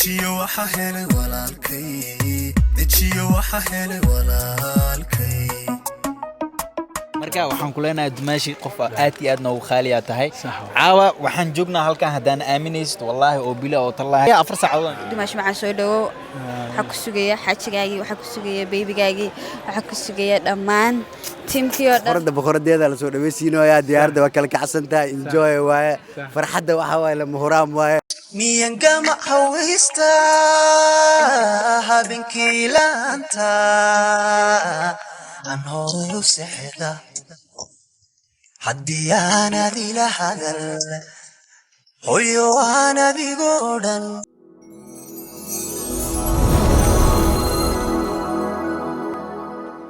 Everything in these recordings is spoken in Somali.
dejiyo waxa helay walaalkay dejiyo waxa helay walaalkay marka waxaan ku leenahay dumaashi qof aad iyo aad noogu qaaliya tahay caawa waxaan joognaa halkan hadaan aaminaysto wallahi oo bila oo tallahay 4 saacadood dumaashi maxaa soo dhawo waxa ku sugaya xaajigaagi waxa ku sugaya babygaagi waxa ku sugaya dhammaan teamkii oo dhan boqoradeeda la soo dhaweysinayaa diyaarada waa kala kacsantahay enjoy waaye farxadda waxa waaye la muhraam waaye miyangama hawista habeenkii laanta aan horay u seexda haddii aanad ila hadal hooyo aan adigoo dhan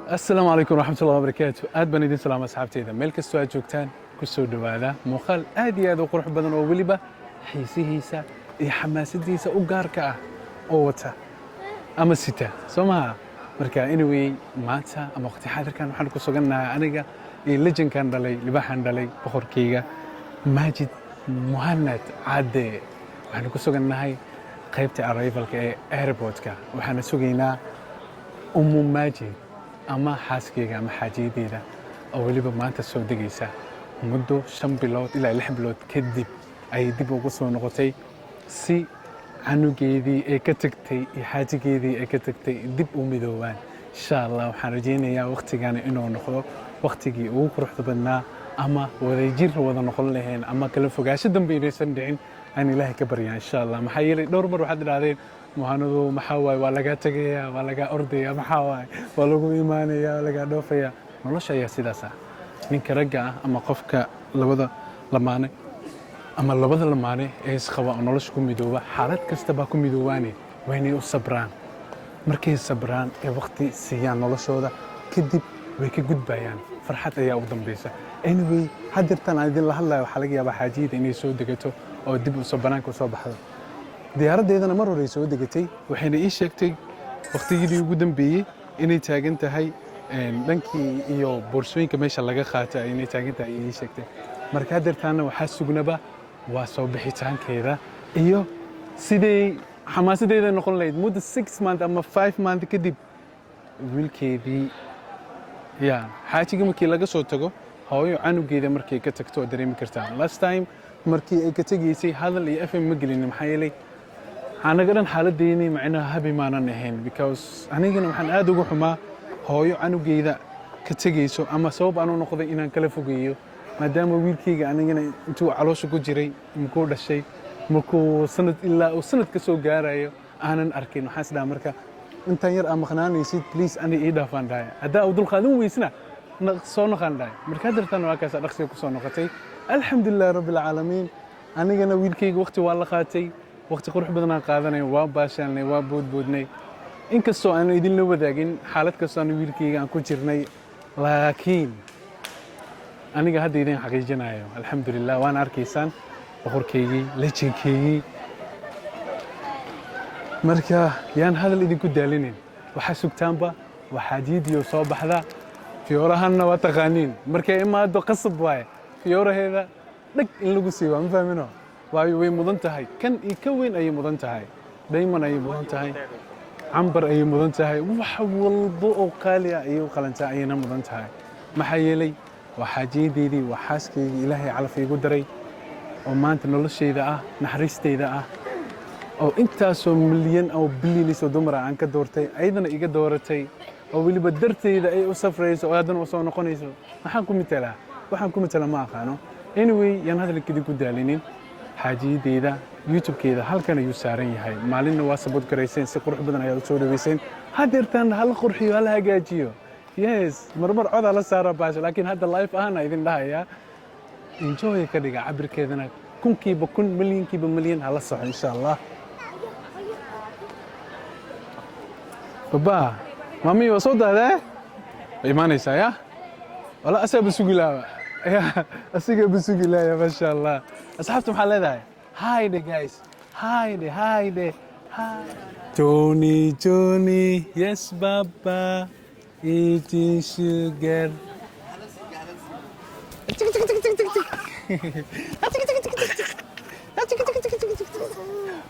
السلام عليكم ورحمة الله وبركاته. أد بندين سلام أصحابتي إذا ملك السؤال جوكتان كسود هذا مخال أدي هذا وقرح بدن وولبة حيسيسا حماسيسا وقاركة أوتا أما الستة سمها مركا إنوي ماتا أما وقت حاضر كان محل كسوجنا أنا اللجن كان دلي لبحان دلي بخور كيجا ماجد مهند عاد وحنا كسوجنا هاي قيبتي أرايفل كإيربورت كا وحنا سوجينا ماجد ama xaaskeyga ama xaajiyadeeda oo waliba maanta soo degaysa muddo 5 bilood ilaa 6 bilood kadib ay dib ugu soo noqotay si canugeedii ay ka tagtay iyo xaajigeedii ay ka tagtay dib u midoobaan insha Allah waxaan rajaynayaa waqtigan inuu noqdo waqtigii ugu quruxda badnaa ama wadajir wada noqon lahayn ama kala fogaansho dambe inaysan dhicin aan ilaahay ka baryaa insha Allah maxaa yeelay dhowr mar waxaad dhaahdeen muhaanadu maxaa waay waa laga tagayaa waa laga ordaya maxaa waay waa lagu iimaanaya waa laga dhoofaya nolosha ayaa sidaas ah ninka ragga ah ama qofka labada lamaane ee isqaba nolosha ku midooba xaalad kasta baa ku midoobaane waa inay u sabraan markay sabraan ee waqti siiyaan noloshooda kadib way ka gudbayaan farxad ayaa ugu dambaysa anyway hadirtan aan idin la hadlayo waxaa laga yaabaa xaajiyada inay soo degato oo dib u soo banaanka u soo baxdo diyaaradeedana mar hore soo degatay waxayna ii sheegtay waqtigii ugu dambeeyay inay taagan tahay dhankii iyo boorsooyinka meesha laga qaatay inay taagan tahay ii sheegtay marka hadirtaana waxa sugnaba waa soo bixitaankeeda iyo sidee xamaasadeeda noqon lahayd muddo 6 months ama 5 months kadib wiilkeedii xaajiga markii laga soo tago hooyo canugeeda markii ka tagto dareemi kartaa last time markii ay ka tageysay hadal iyo FM ma gelin maxaa yeelay anaga dhan xaaladeeni macnaha habi maanan ahayn because anigana waxaan aad ugu xumaa hooyo canugeeda ka tageyso ama sabab aan u noqday inaan kala fogeeyo maadaama wiilkeyga anigana intuu caloosha ku jiray markuu dhashay markuu sanad ilaa uu sanad ka soo gaarayo aanan arkin waxaan isdhaa marka intaan yar aan maqnaanaysid please ani ii dhaafaan dhahay haddaa u dulqaadan weysna soo noqon dhahay marka dartan waa kaas dhaqsiga ku soo noqotay alxamdulillaah rabbil caalamiin anigana wiilkeyga waqti waa la qaatay waqti qurux badan aan qaadanay waa baashalnay waa boodboodnay inkastoo aan idin la wadaagin xaalad kastoo aan wiilkeyga aan ku jirnay laakiin aniga hadda idin xaqiijinayo alxamdulillaah waan arkaysaan boqorkeygii lejenkeygii marka yaan hadal idinku daalinin waxa sugtaanba waxaa jiidiyo soo baxda fiyoorahanna waa taqaaniin markay imaado qasab waaye fiyooraheeda dhag in lagu siiba ma fahmino waayo way mudan tahay kan iyo ka weyn ayay mudan tahay diamond ayay mudan tahay cambar ayay mudan tahay wax walba oo qaali ah ayay u qalantaa ayayna mudan tahay maxaa yeelay waa xaajiyadeedii waa xaaskeyga ilaahay calaf igu daray oo maanta noloshayda ah naxariisteyda ah oo intaasoo milyan oo bilyanisoo dumara aan ka doortay ayadana iga dooratay oo weliba darteyda ay u safrayso oo haddana u soo noqonayso waxaan ku matalaa ma aqaano anyway yaan hadalkeedii ku daalinin xaajiyadeeda youtube-keeda halkan ayuu saaran yahay maalinna waa sabot garayseen si qurux badan ayaad u soo dhaweyseen hadeertaan hala qurxiyo hala hagaajiyo yes marmar codaa la saara baasha laakiin hadda life ahana idin dhahayaa enjoy ka dhiga cabirkeedana kunkiiba kun milyankiiba milyan hala soxo insha Allah baba mami waa soo dahday iimaanaysaa ya wala asaba sugilaaba asiga bisugilaya ma sha Allah asxaabtu maxaa leedahay hi guys hi Johnny yes baba eating sugar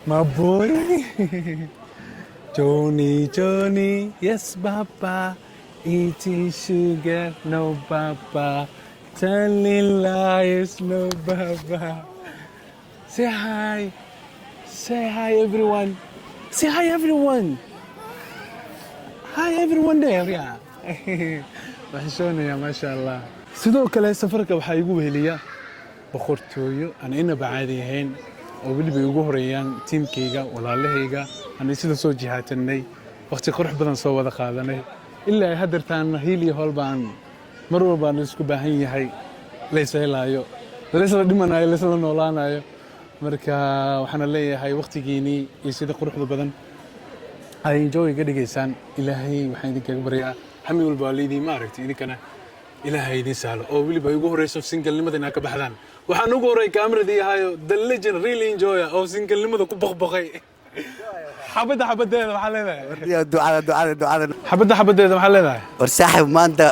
My boy. Johnny, yes, Papa. Eating sugar, no, Papa. Telling lies, no, Papa. Say hi. Say hi, everyone. Say hi, everyone. Hi, everyone there, yeah. وحشوني ما شاء الله. sidoo kale safarka waxa igu weheliya boqortooyo aan inaba caadi ahayn oo waliba igu horeeyaan teamkayga walaalahayga aan sida soo jihaatanay waqti qurux badan soo wada qaadanay ilaa ay hadartaan hiil iyo hool baan mar walba isku baahan yahay leesaylaayo leesla dhimanayo leesla noolaanayo marka waxaan leeyahay waqtigiini iyo sida quruxda badan ay enjoy ga dhigaysaan ilaahay waxaan idinkaga baryaa hami walba leedii ma aragtay idinkana ilaahay idin sahlo oo waliba igu horeyso single-nimada inaa ka baxdaan waxaan ugu horeey kaamirada yahayo the legend really enjoy oo single-nimada ku baqbaqay xabadeeda waxaa leedahay xabadeeda waxaa leedahay war saaxiib maanta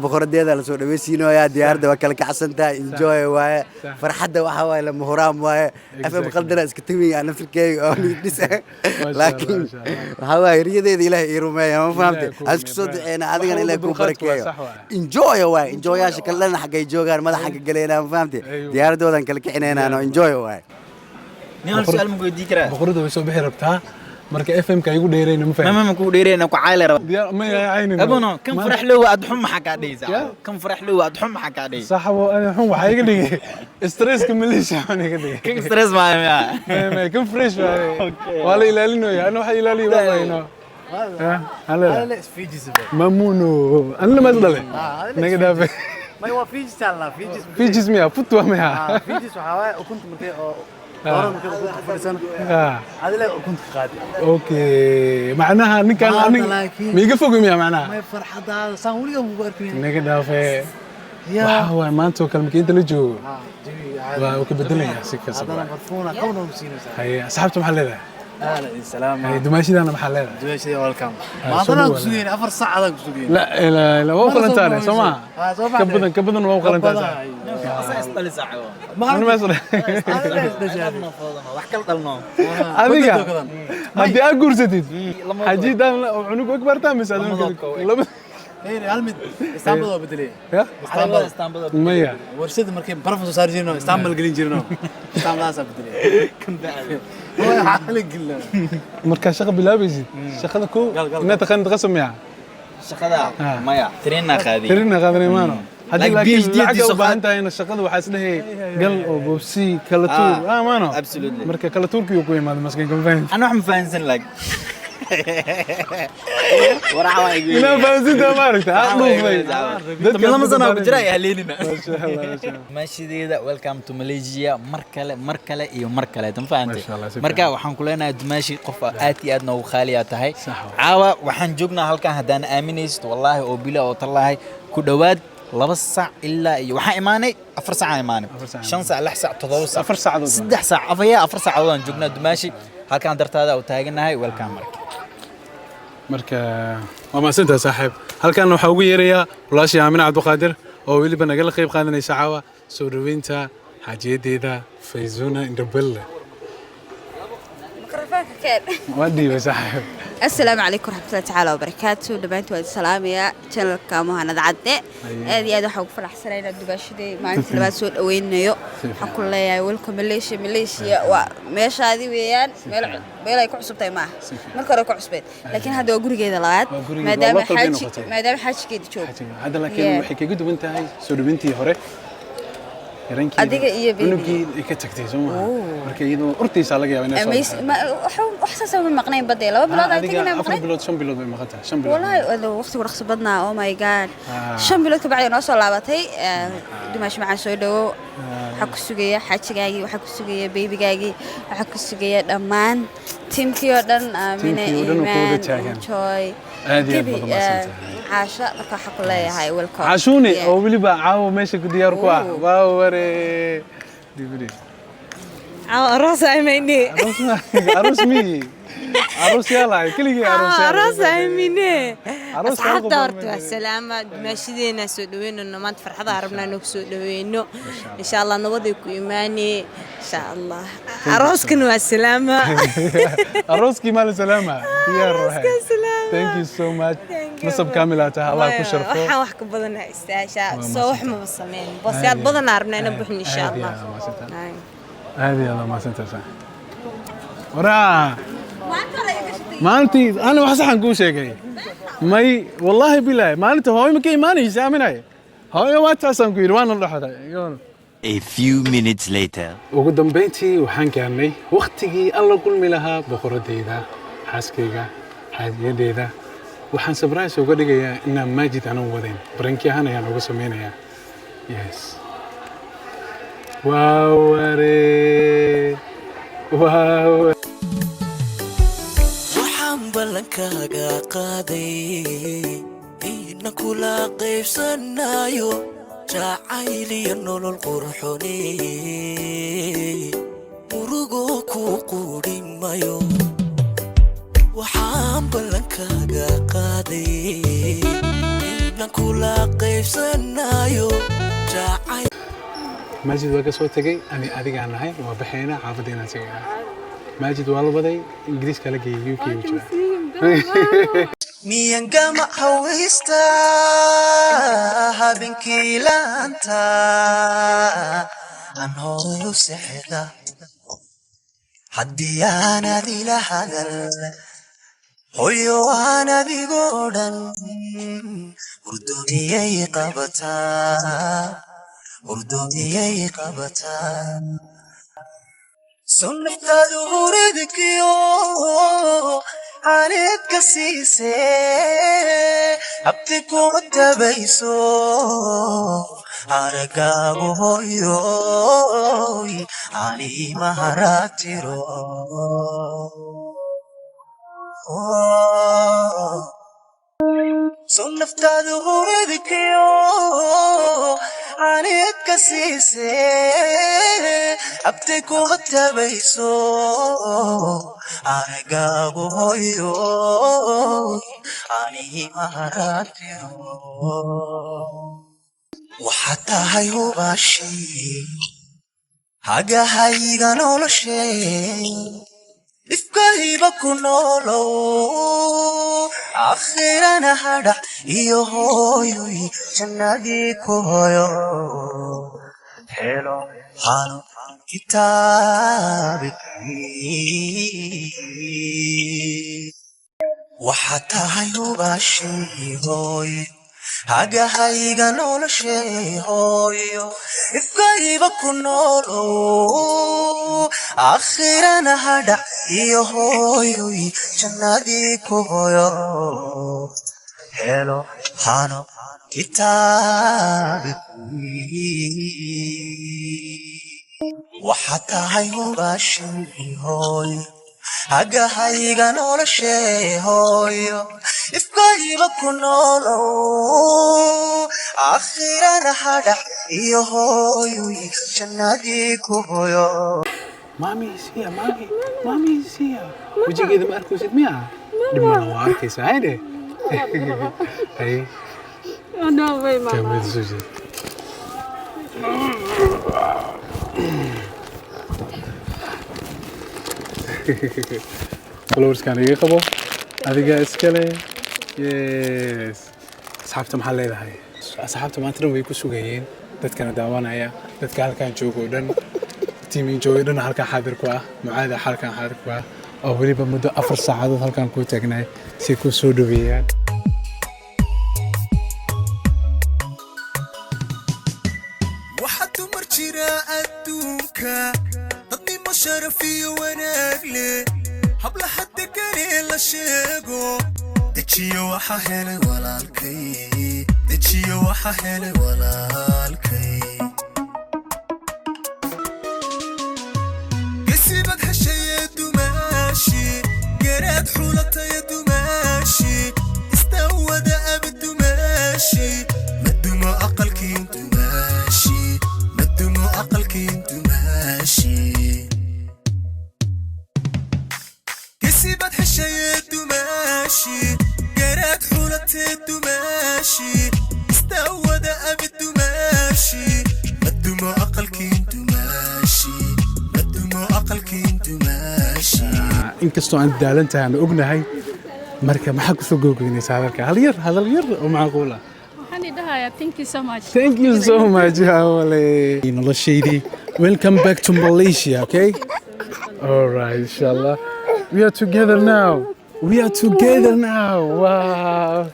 boqoradeeda la soo dhaweysiinaya diyaaradda waa kala kacsantaa enjoy waaye farxadda waxa waaye lama huraam waaye FM qaldana iska timiya aan nafirkeyga oo nidis laakiin waxa waaye riyadeeda ilaahay ii rumeeya ma fahamtay aan isku soo duceena adigana ilaahay ku barakeeyo enjoy waaye enjoyaasha kalena xaggay joogaan madaxa xagga galeena ma fahamtay diyaaradoodan kala kicinayna enjoy waaye niyaan su'aal ma weydiin karaa boqorada way soo bixi rabtaa marka FM ka igu dheereyna ma fahmin ma ku dheereyna ku caayl raba diyaar ma yaaynin abono kan farax loo aad xum maxaa ka dhaysaa kan farax loo aad xum maxaa ka dhaysaa saxabo ana xum waxa iga dhigay stress ka malisha aan iga dhigay kan stress ma ma kan fresh wala ilaalinayo ana waxa ilaaliyo waayno hala mamuno ana ma dhalay naga dhaafe ما هو فيجس تاعنا فيجس ميا فتوى ميا فيجس وحواي وكنت مرتي دورة كده كنت فرسانة هذا لا كنت قادي اوكي معناها انك انا ميقا فوق ميا معناها ما يفرح هذا صاولي مباركين نيجا دافع هو ما انتو كلمك انت اللي جو وكبدلني سكه هذا مرفونا كونه مسينا هي اصحابته محل هذا لا السلام هي دماشي انا محل هذا دماشي ويلكم ما انا كسودين افر ساعه انا كسودين لا لا لا مو قلنت انا سمع كبدن مو قلنت انا اسال ساعه ما انا ما اسال wax kala dalno adiga hadii aad guursatid xajiidan cunug akbar taamis laba هلمد اسطنبول بدلي اسطنبول ميا ورشد مركي بروفيسور صار جيرنا اسطنبول قلين جيرنا اسطنبول هسه بدلي كم بعد هو عقلك قلنا marka shaqo bilaabaysid shaqada ko inaad taqaan qasam yaa shaqada maya tirina qaadinay maano hadii laakiin lacag u baahan tahay in shaqada waxa isleeyahay gal oo boobsi kala tuur maano marka kala tuurkiyo ku yimaado maskiin kan fahmin ana wax ma fahansan lag ورا لا فازت ما عرفت لما زنا بجرا يا هليلنا ما شاء الله ماشي ديدا ويلكم تو ماليزيا مركله iyo markale tan fahanti marka waxaan ku leenahay dumaashi qof aad iyo aad noo khaaliya tahay caawa waxaan joognaa halkan hadaan aaminaysto wallahi oo bila oo tallahay ku dhawaad 2 saac ilaa iyo waxaan imaanay 4 saac imaanay 5 saac 6 saac 7 saac 4 saacadood 3 saac afaya 4 saacadood joognaa dumaashi halkan dartaada oo taaganahay welcome marka waa ma santa saaxiib halkan waxa ugu yeerayaa walaashii Aamin Cabduqaadir oo waliba naga qayb qaadanaysa caawa soo dhaweynta xaajiyadeeda Fayzuna Indabelle mikrofoonka keen wadii saaxiib السلام عليكم ورحمة الله تعالى وبركاته دبنت واد سلام يا channel كاموهنا دعدة هذه هذا حق فرح سرينا دباشدي ما أنت لباس سود وينيو حق الله يا ولكم مليشيا وماش هذه ويان ميلا يكون عصبتي معه ما كره يكون عصبت لكن هذا أقول كذا لغات ما دام حاج كده شوف هذا لكن وحكي قد وانت هاي سود بنتي هوري adiga iyo unugii ka tagtay Soomaa marka iyadoo urtiisa laga yaabay inay soo waxaas ma maqnayn badee 2 bilood ay tagayna maqnayn 4 bilood 5 bilood bay maqantay 5 bilood wallahi waqti waqti badnaa oh my god 5 bilood ka bacdi noo soo laabatay dumaash macaan soo dhawo waxa ku sugaya xaajigaagii waxa ku sugaya babygaagii waxa ku sugaya dhammaan teamkii oo dhan aamina iimaan joy aad badan عاشا marka waxa ku leeyahay welcome عاشوني oo waliba caawo meesha ku diyaar ku ah waa ware dibri aroos ay meeyni aroos mi عروس يلا كل عروس عروس امينه عروس حتى ورت السلامه ماشيدينا سو دوينو انه ما فرحدا ربنا انو سو دوينو ان شاء الله نودي ku imaani ان شاء الله عروسكن والسلامه عروسكي مال سلامه يا روحي ثانك يو سو ماتش نصب كاملاتها الله يكون شرفه waxaan wax ka badana istaasha soo wax ma sameyn boosyaad badan arabna inaan buuxin insha Allah هذه الله ما سنتسع ورا ما أنت أنا وحسن كل شيء ماي والله بالله ما أنت هاي مكي ماني سامناي هاي وقت حسن كوير وانا نروح هذا A few minutes later. وقدام بيتي وحن كاني وقتي الله كل ملها بخور ديدا حاسكيجا حاجة وحن سبرايس وقد جاي إن ماجد أنا وودين برنكي هنا يعني وقسمينا يا يس واو ري واو waxaan ballankaaga qaaday inaan kula qaybsanayo jacayl iyo nolol qurxoon murugo ku qudhimayo waxaan ballankaaga qaaday inaan kula qaybsanayo jacayl ماجد وقت صوتك أنا أديك عن هاي وبحينا عافدينا سيئة ماجد والله إنجليز كلا جي يوكي وجرا miyan gama hawista habeenkii laanta aan horay u seexda haddii aanad ila hadal hooyo aan adigoo dhan hurdoomiyay qabataa sunnataadu huridkiyo aaneed ka siisee habti kuma tabayso aragaagu hooyoy ani maharatiro sunnataadu huridkiyo aaneed ka siisee habti kuma tabayso aragaagu hooyoy ani maharatiro waxaad tahay hubaashii hagahayga noloshee ifkayba ku noolow akhirana hadhac iyo hooyoy jannadii ku hoyo helo hano kitaabikii waxaad tahay hubaashii hooyo hagahayga noloshee hooyo ifkayba ku noolow akhirana hadhac iyo hooyoy jannadii ku hoyo helo hano kitaabikii waxaad tahay hubaashii hooyo hagahayga noloshee hooyo ifkayba ku noolow akhirana hadhac iyo hooyoy jannadii ku hoyo مامي سيا مامي سيا وجي كذا ما أركو سيد مياه دمنا واركي سعيدة هاي أنا وين كم ماما بتسوي فلورس كان يقبو هذه إسكالي يس أصحابته محل هذا هاي أصحابته ما ترون ويكو سوقيين dadkana daawanaya dadka halkan joogo dhan tiimi joogo dhan halkan xaadir ku ah macaada halkan xaadir ku ah oo waliba muddo 4 saacadood halkan ku taagnay si ku soo dhaweeyaan waxaad dumar jira adduunka dadnimo sharaf iyo wanaag leh habla hadda kale la sheego dejiyo waxa helay walaalkay gesibad heshaya dumaashi garaad xulataya dumaashi istawada abid dumaashi madumo aqalkiin dumaashi نسيبت حشيت وماشي قرات حولتت وماشي استود أبد وماشي مدمو أقلك انت ماشي مدمو أقلك انت ماشي inkastoo aan daalan tahay aan ognahay marka maxaa ku soo googooynaysaa hadal yar oo macquul ah waxaan idhahayaa thank you so much thank you so much hawale noloshaydii welcome back to Malaysia okay all right inshallah we are together now wow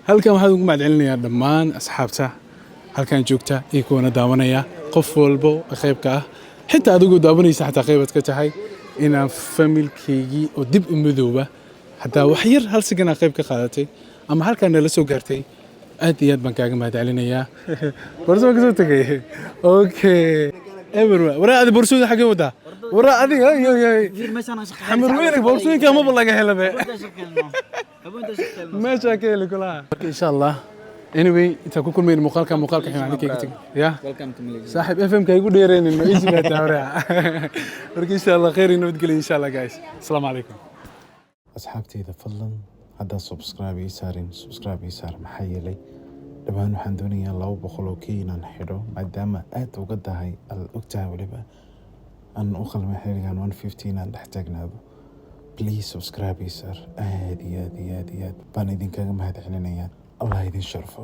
halkan waxaan ugu mahadcelinayaa dhammaan asxaabta halkan joogta iyo kuwana daawanaya qof walbo qayb ka ah xitaa adigu daawanaysa xataa qaybad ka tahay inaan familkeygii oo dib u midooba hataa wax yar hal sigan qayb ka qaadatay ama halkan nala soo gaartay aad iyo aad baan kaaga mahadcelinayaa borsoo ka soo tagay okay everyone waraa adi borsooda xagee wadaa waraa adiga xamar weyn borsooyinka ma laga helabe meesha ka heli kulaha insha Allah anyway inta ku kulmeen muuqaalka ximaanin kayga tag ya welcome to Malaysia saaxib FM ka igu dheereenin ma easy ba taawra marka insha Allah khayr inoo geli insha Allah guys assalamu alaykum asxaabtayda fadlan hadda subscribe isaar maxaa yeelay dhammaan waxaan doonayaa 200 oo keenan xidho maadaama aad uga dahay ogtahay waliba aan u qalmay xiligan 115 aan dhex taagnaado please subscribe isaar aad baan idinkaga mahadcelinayaa Allah idin sharfo